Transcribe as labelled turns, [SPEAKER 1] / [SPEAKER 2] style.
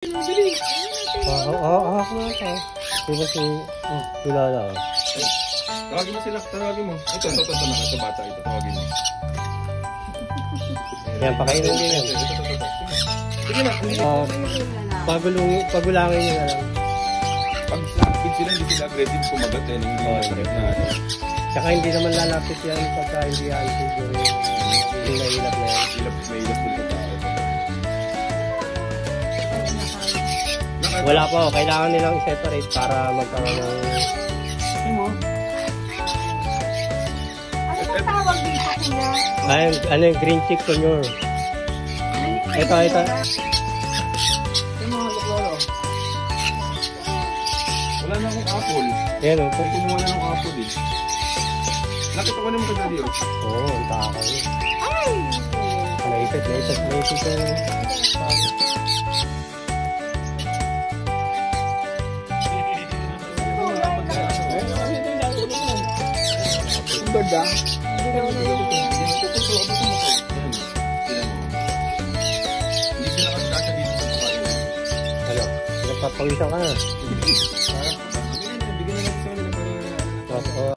[SPEAKER 1] Ako na ito. Diba si Pilala?
[SPEAKER 2] Tawagin mo sila, tawagin mo. Ito bata, ito tawagin mo.
[SPEAKER 1] Yan, pakainin din yan.
[SPEAKER 2] Sige na.
[SPEAKER 1] Pagulangin nyo na lang.
[SPEAKER 2] Pag lapit sila, hindi sila aggressive kumagat eh.
[SPEAKER 1] Tsaka hindi naman lalapit yan pagka hindi siguro yung nahilap na yan.
[SPEAKER 2] May ilap sila tao.
[SPEAKER 1] Wala pa, kailangan nilang i-separate para magkaroon ng...
[SPEAKER 3] Ano tawag dito, kuya?
[SPEAKER 1] Ayun, ano yung green chick conure. Ito.
[SPEAKER 2] Wala na akong apple.
[SPEAKER 1] Yan o.
[SPEAKER 2] Kung kumuha na ng apple eh. Nakita ko naman ka dali.
[SPEAKER 1] Oo, ang takay.
[SPEAKER 3] Ay!
[SPEAKER 1] Maipit.
[SPEAKER 2] Bada.
[SPEAKER 1] Ano? Nagpapawisan ka na.